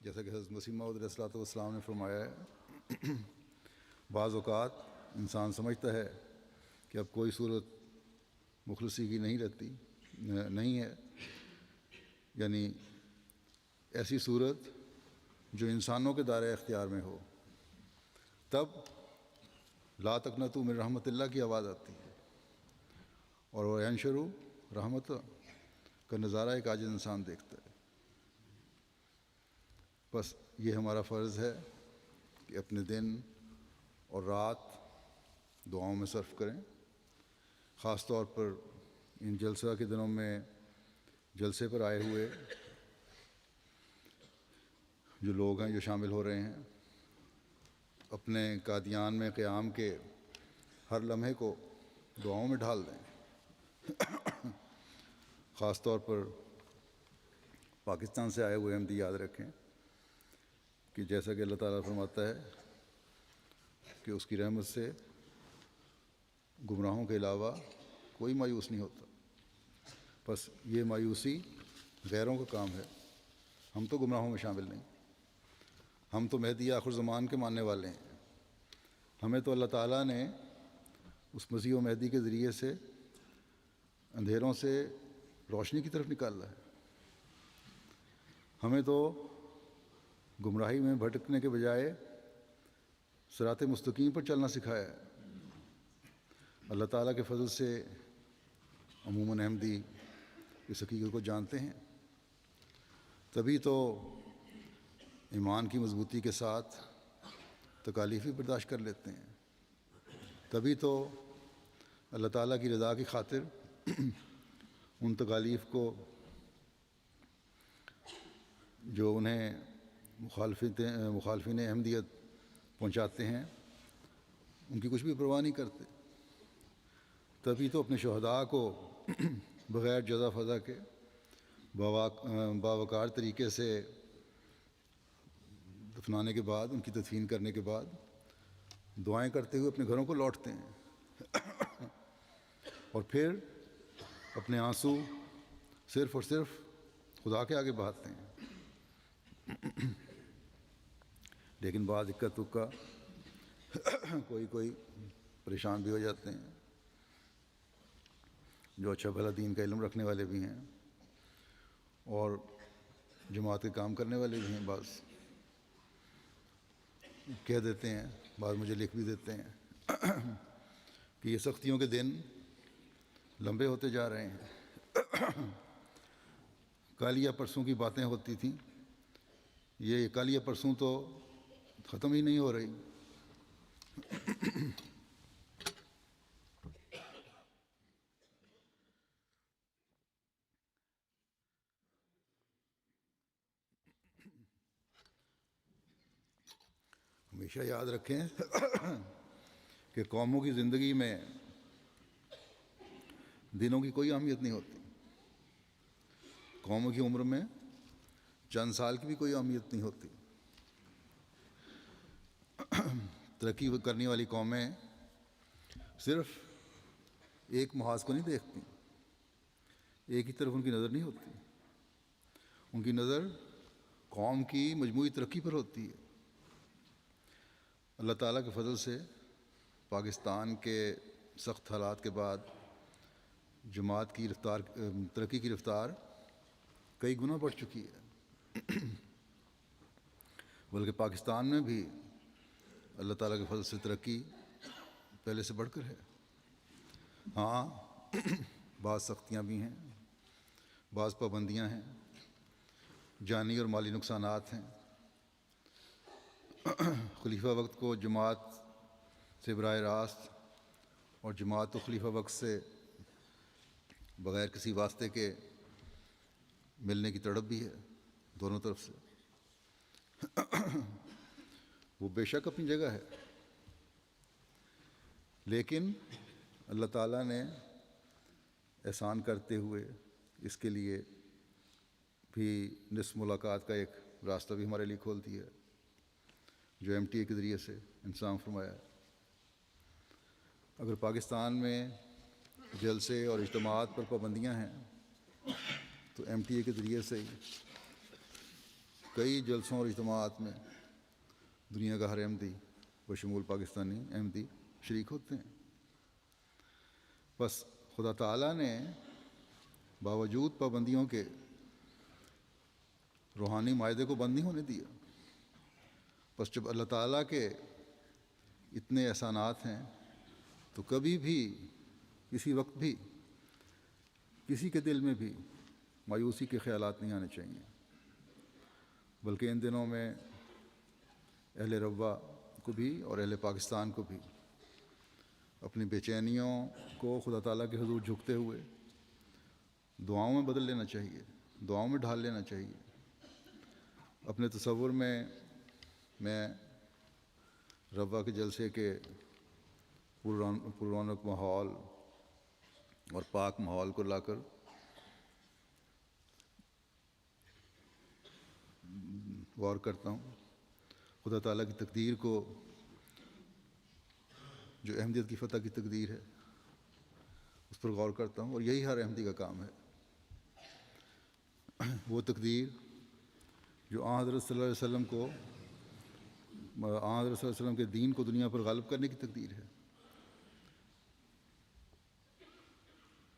جیسا کہ حضرت مسیح موعود علیہ الصلوۃ والسلام نے فرمایا ہے، بعض اوقات انسان سمجھتا ہے کہ اب کوئی صورت مخلصی کی نہیں ہے، یعنی ایسی صورت جو انسانوں کے دائرۂ اختیار میں ہو، تب لا تقنطوا من رحمت اللہ کی آواز آتی ہے، اور وہ ینشروا رحمت کا نظارہ ایک عاجز انسان دیکھتا ہے۔ بس یہ ہمارا فرض ہے کہ اپنے دن اور رات دعاؤں میں صرف کریں، خاص طور پر ان جلسہ کے دنوں میں جلسے پر آئے ہوئے جو لوگ ہیں، جو شامل ہو رہے ہیں، اپنے قادیان میں قیام کے ہر لمحے کو دعاؤں میں ڈھال دیں۔ خاص طور پر پاکستان سے آئے ہوئے احمدی یاد رکھیں کہ جیسا کہ اللہ تعالیٰ فرماتا ہے کہ اس کی رحمت سے گمراہوں کے علاوہ کوئی مایوس نہیں ہوتا۔ بس یہ مایوسی غیروں کا کام ہے، ہم تو گمراہوں میں شامل نہیں، ہم تو مہدی آخر زمان کے ماننے والے ہیں۔ ہمیں تو اللہ تعالیٰ نے اس مسیح و مہدی کے ذریعے سے اندھیروں سے روشنی کی طرف نکالا ہے، ہمیں تو گمراہی میں بھٹکنے کے بجائے صراط مستقیم پر چلنا سکھایا ہے۔ اللہ تعالیٰ کے فضل سے عموماً احمدی اس حقیقت کو جانتے ہیں، تبھی تو ایمان کی مضبوطی کے ساتھ تکالیف بھی برداشت کر لیتے ہیں، تبھی تو اللہ تعالیٰ کی رضا کی خاطر ان تکالیف کو جو انہیں مخالفین احمدیت پہنچاتے ہیں ان کی کچھ بھی پرواہ نہیں کرتے، تبھی تو اپنے شہداء کو بغیر جزا فضا کے باوقار طریقے سے دفنانے کے بعد، ان کی تدفین کرنے کے بعد دعائیں کرتے ہوئے اپنے گھروں کو لوٹتے ہیں، اور پھر اپنے آنسو صرف اور صرف خدا کے آگے بہاتے ہیں۔ لیکن بعض اکا تکا کوئی پریشان بھی ہو جاتے ہیں، جو اچھا بھلا دین کا علم رکھنے والے بھی ہیں اور جماعت کے کام کرنے والے بھی ہیں، بعض کہہ دیتے ہیں، بعض مجھے لکھ بھی دیتے ہیں کہ یہ سختیوں کے دن لمبے ہوتے جا رہے ہیں، کل یا پرسوں کی باتیں ہوتی تھیں، یہ کل یا پرسوں تو ختم ہی نہیں ہو رہی۔ ہمیشہ یاد رکھیں کہ قوموں کی زندگی میں دنوں کی کوئی اہمیت نہیں ہوتی، قوموں کی عمر میں چند سال کی بھی کوئی اہمیت نہیں ہوتی۔ ترقی کرنے والی قومیں صرف ایک محاذ کو نہیں دیکھتی، ایک ہی طرف ان کی نظر نہیں ہوتی، ان کی نظر قوم کی مجموعی ترقی پر ہوتی ہے۔ اللہ تعالیٰ کے فضل سے پاکستان کے سخت حالات کے بعد جماعت کی ترقی کی رفتار کئی گنا بڑھ چکی ہے، بلکہ پاکستان میں بھی اللہ تعالیٰ کے فضل سے ترقی پہلے سے بڑھ کر ہے۔ ہاں، بعض سختیاں بھی ہیں، بعض پابندیاں ہیں، جانی اور مالی نقصانات ہیں۔ خلیفہ وقت کو جماعت سے براہ راست اور جماعت و خلیفہ وقت سے بغیر کسی واسطے کے ملنے کی تڑپ بھی ہے دونوں طرف سے، وہ بے شک اپنی جگہ ہے، لیکن اللہ تعالیٰ نے احسان کرتے ہوئے اس کے لیے بھی نصف ملاقات کا ایک راستہ بھی ہمارے لیے کھول دیا ہے، جو ایم ٹی اے کے ذریعے سے انتظام فرمایا ہے۔ اگر پاکستان میں جلسے اور اجتماعات پر پابندیاں ہیں تو ایم ٹی اے کے ذریعے سے ہی کئی جلسوں اور اجتماعات میں دنیا کا ہر احمدی بشمول پاکستانی احمدی شریک ہوتے ہیں۔ بس خدا تعالیٰ نے باوجود پابندیوں کے روحانی معاہدے کو بند نہیں ہونے دیا۔ بس جب اللہ تعالیٰ کے اتنے احسانات ہیں تو کبھی بھی کسی وقت بھی کسی کے دل میں بھی مایوسی کے خیالات نہیں آنے چاہیے، بلکہ ان دنوں میں اہل روا کو بھی اور اہل پاکستان کو بھی اپنی بے چینیوں کو خدا تعالیٰ کے حضور جھکتے ہوئے دعاؤں میں بدل لینا چاہیے، دعاؤں میں ڈھال لینا چاہیے۔ اپنے تصور میں روا کے جلسے کے پررونق ماحول اور پاک ماحول کو لا کر غور کرتا ہوں، خدا تعالیٰ کی تقدیر کو، جو احمدیت کی فتح کی تقدیر ہے، اس پر غور کرتا ہوں، اور یہی ہر احمدی کا کام ہے۔ وہ تقدیر جو آن حضرت صلی اللہ علیہ وسلم کو، آن حضرت صلی اللہ علیہ وسلم کے دین کو دنیا پر غالب کرنے کی تقدیر ہے،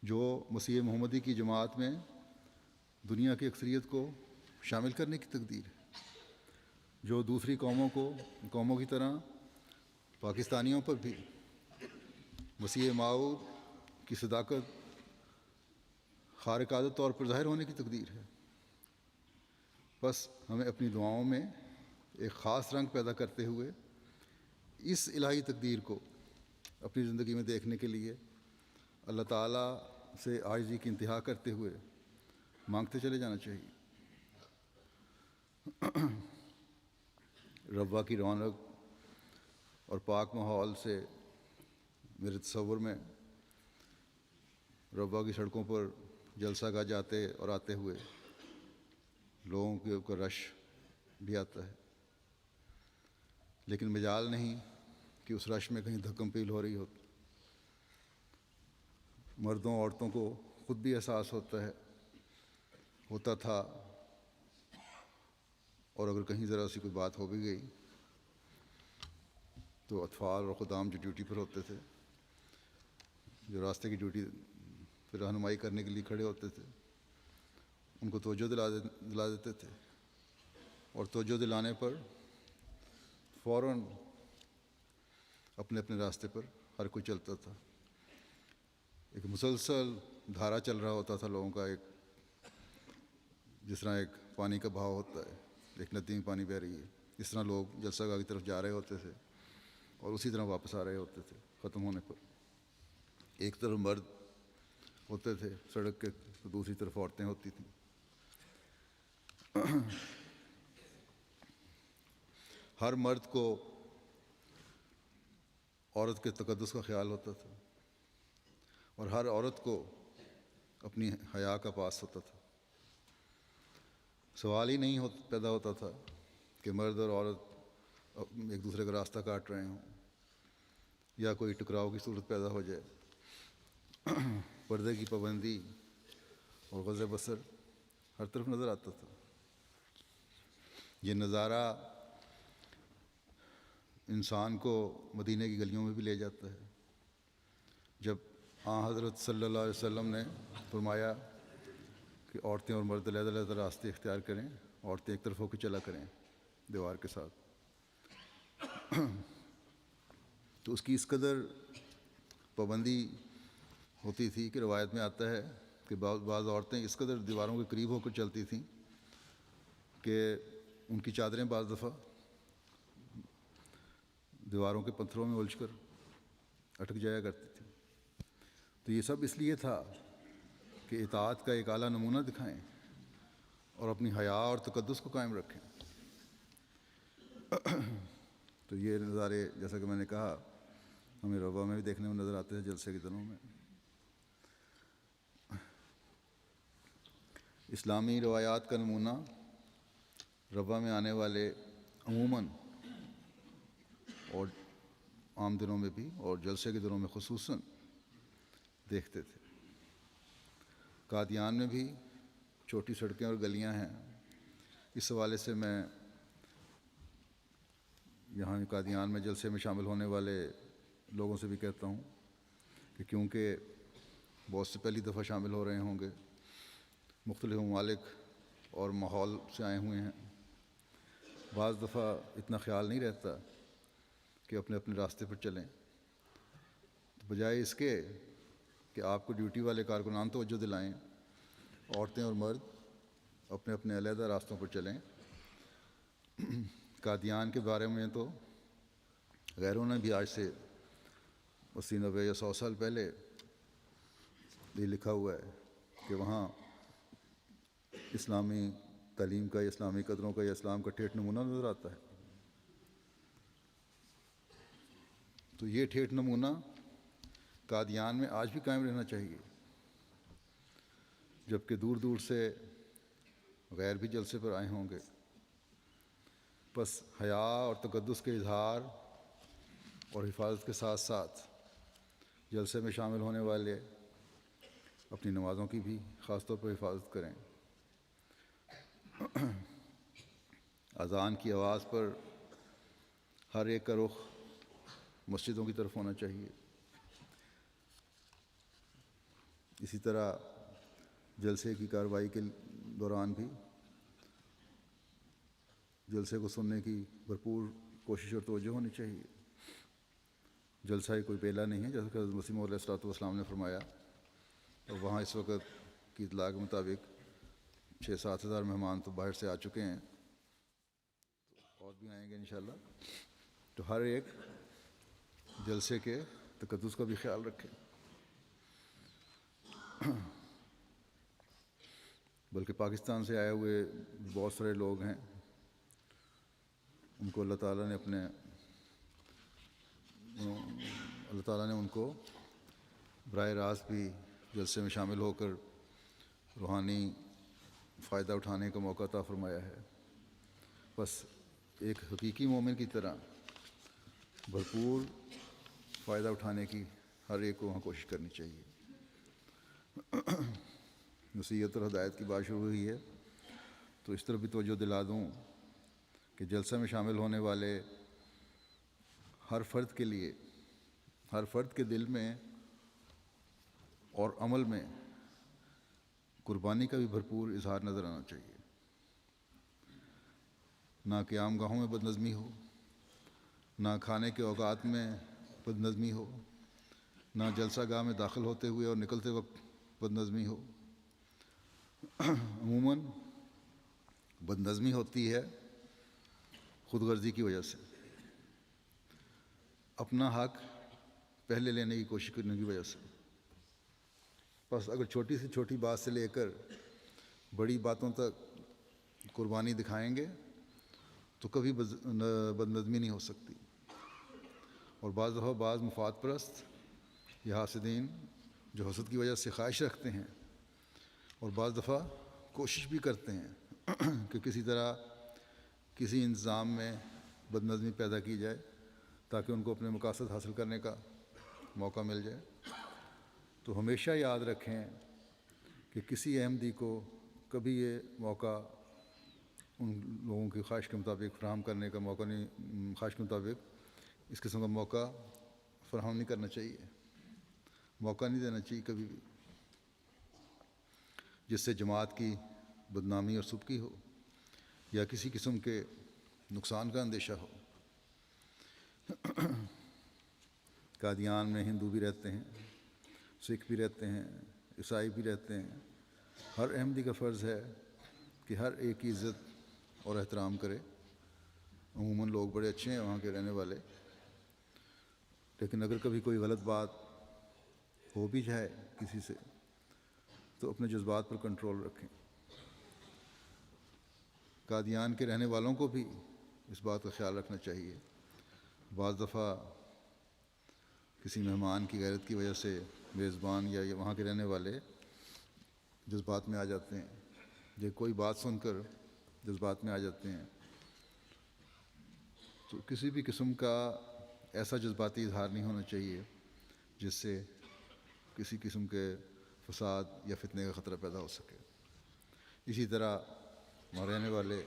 جو مسیح محمدی کی جماعت میں دنیا کی اکثریت کو شامل کرنے کی تقدیر ہے، جو دوسری قوموں کی طرح پاکستانیوں پر بھی مسیح ماؤد کی صداقت خارق عادت طور پر ظاہر ہونے کی تقدیر ہے۔ بس ہمیں اپنی دعاؤں میں ایک خاص رنگ پیدا کرتے ہوئے اس الہی تقدیر کو اپنی زندگی میں دیکھنے کے لیے اللہ تعالیٰ سے عاجزی کی انتہا کرتے ہوئے مانگتے چلے جانا چاہیے۔ روا کی رونق اور پاک ماحول سے میرے تصور میں روا کی سڑکوں پر جلسہ گاہ جاتے اور آتے ہوئے لوگوں کے اوپر رش بھی آتا ہے، لیکن مجال نہیں کہ اس رش میں کہیں دھکم پیل ہو رہی ہو۔ مردوں عورتوں کو خود بھی احساس ہوتا تھا، اور اگر کہیں ذرا سی کوئی بات ہو بھی گئی تو اطفال اور خدام جو ڈیوٹی پر ہوتے تھے، جو راستے کی ڈیوٹی پہ رہنمائی کرنے کے لیے کھڑے ہوتے تھے، ان کو توجہ دلا دیتے تھے، اور توجہ دلانے پر فوراً اپنے اپنے راستے پر ہر کوئی چلتا تھا۔ ایک مسلسل دھارا چل رہا ہوتا تھا لوگوں کا، ایک جس طرح ایک پانی کا بہاؤ ہوتا ہے، ایک ندی میں پانی بہہ رہی ہے، اس طرح لوگ جلسہ گاہ کی طرف جا رہے ہوتے تھے اور اسی طرح واپس آ رہے ہوتے تھے ختم ہونے پر۔ ایک طرف مرد ہوتے تھے سڑک کے تو دوسری طرف عورتیں ہوتی تھیں۔ ہر مرد کو عورت کے تقدس کا خیال ہوتا تھا، اور ہر عورت کو اپنی حیا کا پاس ہوتا تھا۔ سوال ہی نہیں پیدا ہوتا تھا کہ مرد اور عورت ایک دوسرے کا راستہ کاٹ رہے ہوں یا کوئی ٹکراؤ کی صورت پیدا ہو جائے۔ پردے کی پابندی اور غض بصر ہر طرف نظر آتا تھا۔ یہ نظارہ انسان کو مدینہ کی گلیوں میں بھی لے جاتا ہے، جب آن حضرت صلی اللہ علیہ وسلم نے فرمایا کہ عورتیں اور مرد علیحدہ راستے اختیار کریں، عورتیں ایک طرف ہو کے چلا کریں دیوار کے ساتھ، تو اس کی اس قدر پابندی ہوتی تھی کہ روایت میں آتا ہے کہ بعض عورتیں اس قدر دیواروں کے قریب ہو کر چلتی تھیں کہ ان کی چادریں بعض دفعہ دیواروں کے پتھروں میں الجھ کر اٹک جایا کرتی تھیں۔ تو یہ سب اس لیے تھا کہ اطاعت کا ایک اعلیٰ نمونہ دکھائیں اور اپنی حیا اور تقدس کو قائم رکھیں۔ تو یہ نظارے جیسا کہ میں نے کہا ہمیں روا میں بھی دیکھنے میں نظر آتے ہیں جلسے کے دنوں میں۔ اسلامی روایات کا نمونہ روا میں آنے والے عموماً اور عام دنوں میں بھی اور جلسے کے دنوں میں خصوصاً دیکھتے تھے۔ قادیان میں بھی چھوٹی سڑکیں اور گلیاں ہیں اس حوالے سے میں یہاں قادیان میں جلسے میں شامل ہونے والے لوگوں سے بھی کہتا ہوں کہ کیونکہ بہت سے پہلی دفعہ شامل ہو رہے ہوں گے، مختلف ممالک اور ماحول سے آئے ہوئے ہیں، بعض دفعہ اتنا خیال نہیں رہتا کہ اپنے اپنے راستے پر چلیں، تو بجائے اس کے کہ آپ کو ڈیوٹی والے کارکنان توجہ دلائیں، عورتیں اور مرد اپنے اپنے علیحدہ راستوں پر چلیں۔ قادیان کے بارے میں تو غیروں نے بھی آج سے 80 90 یا 100 سال پہلے یہ لکھا ہوا ہے کہ وہاں اسلامی تعلیم کا یا اسلامی قدروں کا یا اسلام کا ٹھیٹھ نمونہ نظر آتا ہے۔ تو یہ ٹھیٹھ نمونہ قادیان میں آج بھی قائم رہنا چاہیے، جبکہ دور دور سے غیر بھی جلسے پر آئے ہوں گے۔ بس حیا اور تقدس کے اظہار اور حفاظت کے ساتھ ساتھ جلسے میں شامل ہونے والے اپنی نمازوں کی بھی خاص طور پر حفاظت کریں۔ اذان کی آواز پر ہر ایک کا رخ مسجدوں کی طرف ہونا چاہیے۔ اسی طرح جلسے کی کارروائی کے دوران بھی جلسے کو سننے کی بھرپور کوشش اور توجہ ہونی چاہیے۔ جلسہ ہی کوئی بیلا نہیں ہے، جیسا کہ حضرت مسیح موعود علیہ الصلوۃ والسلام نے فرمایا، اور وہاں اس وقت کی اطلاع کے مطابق 6-7 ہزار مہمان تو باہر سے آ چکے ہیں، اور بھی آئیں گے انشاءاللہ۔ تو ہر ایک جلسے کے تقدس کا بھی خیال رکھے، بلکہ پاکستان سے آئے ہوئے بہت سارے لوگ ہیں، ان کو اللہ تعالیٰ نے ان کو براہ راست بھی جلسے میں شامل ہو کر روحانی فائدہ اٹھانے کا موقع عطا فرمایا ہے۔ بس ایک حقیقی مومن کی طرح بھرپور فائدہ اٹھانے کی ہر ایک کو وہاں کوشش کرنی چاہیے۔ نصیحت اور ہدایت کی بات شروع ہوئی ہے تو اس طرح بھی توجہ دلا دوں کہ جلسہ میں شامل ہونے والے ہر فرد کے لیے، ہر فرد کے دل میں اور عمل میں قربانی کا بھی بھرپور اظہار نظر آنا چاہیے۔ نہ قیام گاہوں میں بد نظمی ہو، نہ کھانے کے اوقات میں بد نظمی ہو، نہ جلسہ گاہ میں داخل ہوتے ہوئے اور نکلتے وقت بد نظمی ہو۔ عموماً بد نظمی ہوتی ہے خود غرضی کی وجہ سے، اپنا حق پہلے لینے کی کوشش کرنے کی وجہ سے۔ بس اگر چھوٹی سے چھوٹی بات سے لے کر بڑی باتوں تک قربانی دکھائیں گے تو کبھی بد نظمی نہیں ہو سکتی۔ اور بعض دفعہ بعض مفاد پرست یا حاسدین جو حسد کی وجہ سے خواہش رکھتے ہیں، اور بعض دفعہ کوشش بھی کرتے ہیں کہ کسی طرح کسی انتظام میں بد نظمی پیدا کی جائے تاکہ ان کو اپنے مقاصد حاصل کرنے کا موقع مل جائے۔ تو ہمیشہ یاد رکھیں کہ کسی احمدی کو کبھی یہ موقع ان لوگوں کی خواہش کے مطابق فراہم کرنے کا موقع نہیں، خواہش کے مطابق اس قسم کا موقع فراہم نہیں کرنا چاہیے، موقع نہیں دینا چاہیے کبھی بھی، جس سے جماعت کی بدنامی اور سبکی ہو یا کسی قسم کے نقصان کا اندیشہ ہو۔ قادیان میں ہندو بھی رہتے ہیں، سکھ بھی رہتے ہیں، عیسائی بھی رہتے ہیں۔ ہر احمدی کا فرض ہے کہ ہر ایک کی عزت اور احترام کرے۔ عموماً لوگ بڑے اچھے ہیں وہاں کے رہنے والے، لیکن اگر کبھی کوئی غلط بات ہو بھی جائے کسی سے تو اپنے جذبات پر کنٹرول رکھیں۔ قادیان کے رہنے والوں کو بھی اس بات کا خیال رکھنا چاہیے۔ بعض دفعہ کسی مہمان کی غیرت کی وجہ سے میزبان یا وہاں کے رہنے والے جذبات میں آ جاتے ہیں، یا کوئی بات سن کر جذبات میں آ جاتے ہیں۔ تو کسی بھی قسم کا ایسا جذباتی اظہار نہیں ہونا چاہیے جس سے کسی قسم کے فساد یا فتنے کا خطرہ پیدا ہو سکے۔ اسی طرح وہاں رہنے والے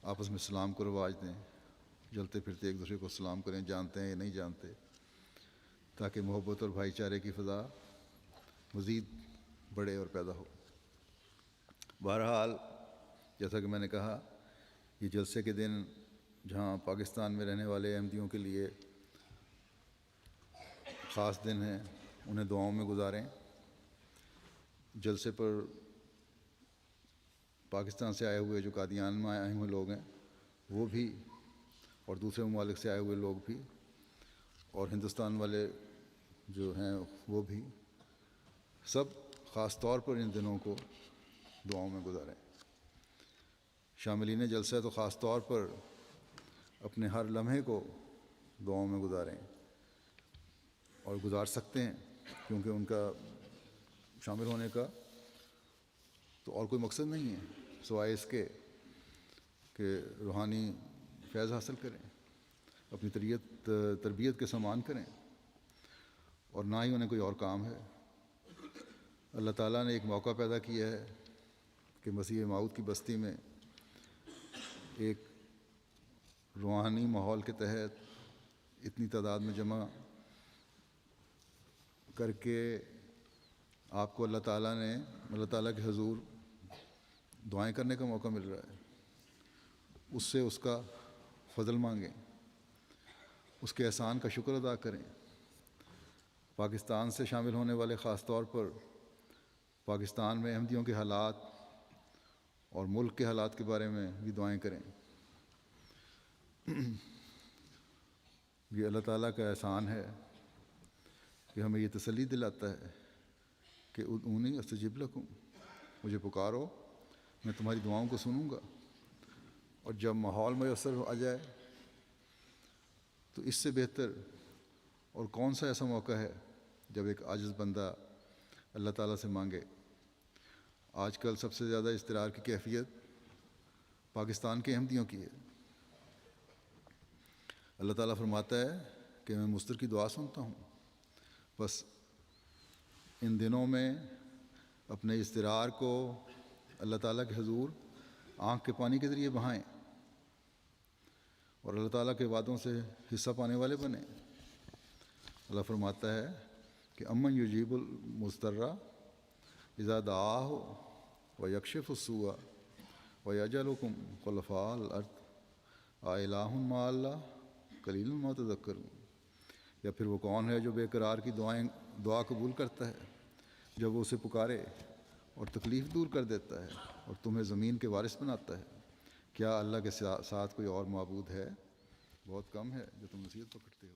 آپس میں سلام کو رواج دیں، چلتے پھرتے ایک دوسرے کو سلام کریں، جانتے ہیں یا نہیں جانتے، تاکہ محبت اور بھائی چارے کی فضا مزید بڑھے اور پیدا ہو۔ بہرحال جیسا کہ میں نے کہا، یہ جلسے کے دن جہاں پاکستان میں رہنے والے احمدیوں کے لیے خاص دن ہیں، انہیں دعاؤں میں گزاریں۔ جلسے پر پاکستان سے آئے ہوئے جو قادیان میں آئے ہوئے لوگ ہیں وہ بھی، اور دوسرے ممالک سے آئے ہوئے لوگ بھی، اور ہندوستان والے جو ہیں وہ بھی، سب خاص طور پر ان دنوں کو دعاؤں میں گزاریں۔ شاملین جلسہ تو خاص طور پر اپنے ہر لمحے کو دعاؤں میں گزاریں، اور گزار سکتے ہیں، کیونکہ ان کا شامل ہونے کا تو اور کوئی مقصد نہیں ہے سوائے اس کے کہ روحانی فیض حاصل کریں، اپنی تربیت کے سامان کریں، اور نہ ہی انہیں کوئی اور کام ہے۔ اللہ تعالیٰ نے ایک موقع پیدا کیا ہے کہ مسیح موعود کی بستی میں ایک روحانی ماحول کے تحت اتنی تعداد میں جمع کر کے آپ کو اللہ تعالیٰ کے حضور دعائیں کرنے کا موقع مل رہا ہے۔ اس سے اس کا فضل مانگیں، اس کے احسان کا شکر ادا کریں۔ پاکستان سے شامل ہونے والے خاص طور پر پاکستان میں احمدیوں کے حالات اور ملک کے حالات کے بارے میں بھی دعائیں کریں۔ یہ اللہ تعالیٰ کا احسان ہے کہ ہمیں یہ تسلی دلاتا ہے کہ ادعونی استجب لکم، مجھے پکارو میں تمہاری دعاؤں کو سنوں گا۔ اور جب ماحول میسر آ جائے تو اس سے بہتر اور کون سا ایسا موقع ہے جب ایک عاجز بندہ اللہ تعالیٰ سے مانگے۔ آج کل سب سے زیادہ اضطرار کی کیفیت پاکستان کے احمدیوں کی ہے۔ اللہ تعالیٰ فرماتا ہے کہ میں مضطر کی دعا سنتا ہوں، بس ان دنوں میں اپنے اضطرار کو اللہ تعالیٰ کے حضور آنکھ کے پانی کے ذریعے بہائیں اور اللہ تعالیٰ کے وعدوں سے حصہ پانے والے بنیں۔ اللہ فرماتا ہے کہ امن یجیب المضطر اذا دعاہ ویکشف السوء ویجعلکم خلفاء الارض االہ مع اللہ قلیل ما تذکرون۔ یا پھر وہ کون ہے جو بے قرار کی دعا قبول کرتا ہے جب وہ اسے پکارے، اور تکلیف دور کر دیتا ہے، اور تمہیں زمین کے وارث بناتا ہے۔ کیا اللہ کے ساتھ کوئی اور معبود ہے؟ بہت کم ہے جو تم نصیحت پکڑتے ہو۔